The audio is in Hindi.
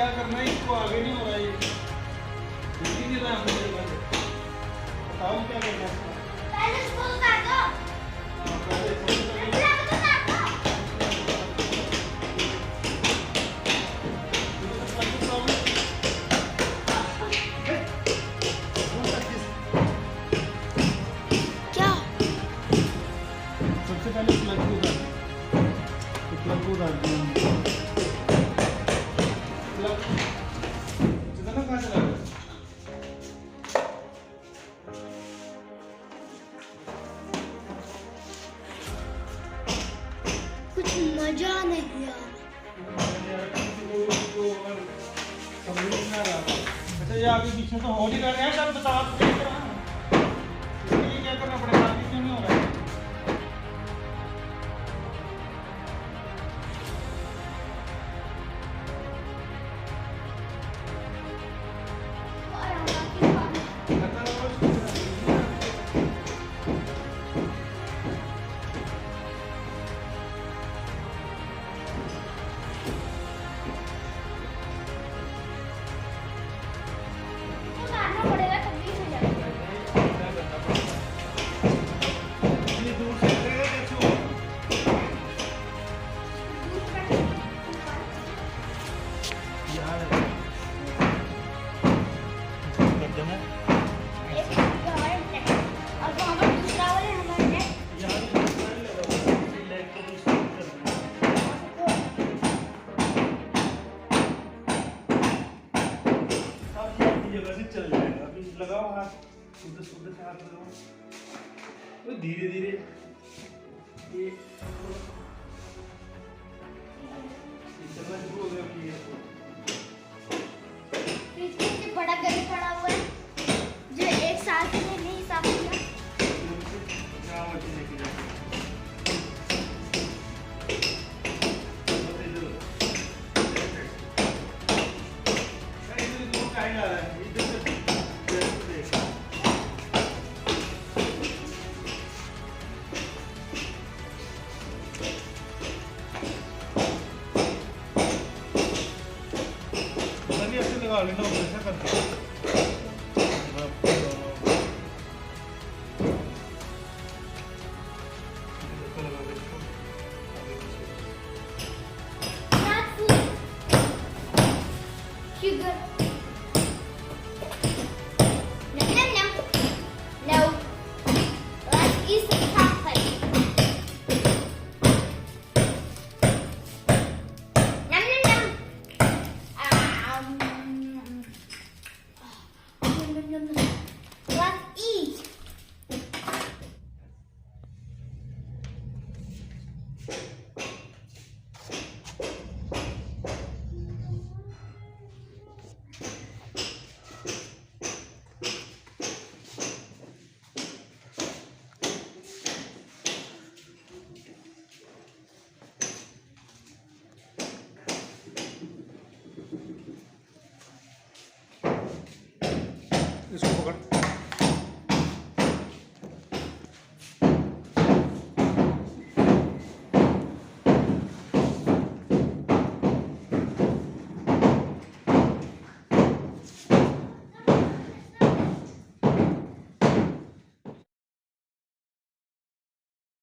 क्या करना है, इसको आगे नहीं हो रहा है, ये नहीं रहा मुझे। बताओ क्या करना है इसका। पहले इसको उतार दो। हाँ, पहले इसको उतार दो। प्लग तो उतार दो। क्या? सबसे पहले प्लग को उतार दो। तो प्लग को उतार दिया हमने। प्लग जितना कहाँ चला गया? कुछ मजा नहीं आ अच्छा, ये आगे पीछे तो हो नहीं रहा है, सब बता ये क्या करना पड़ेगा, आगे क्यों नहीं हो रहा है? उतारना पड़ेगा तभी हो जाएगा। ये दूर से लगेगा कैसे होगा? यार कर देना एक हमारे नेट और वो हमारा दूसरा वाले हमारे नेट। यार, लेग को भी स्टिक कर देना। अब ये जगह से चल जाएगा। अभी लगाओ हाथ, उधर से हाथ लगाओ। तो धीरे धीरे ये चलना शुरू हो गया। अभी ये पीछे से बड़ा गली पड़ा हुआ है जो एक साल से नहीं साफ किया। यहाँ मशीन लेके जाओ। बस इधर दूर टाइम आ रहा है, इधर से देख। तभी ऐसे लगा लेना, ऐसा करते हैं। Not food. Sugar. Nom nom nom. No. Let's eat some chocolate. Nom nom nom. Nom nom nom. Let's eat.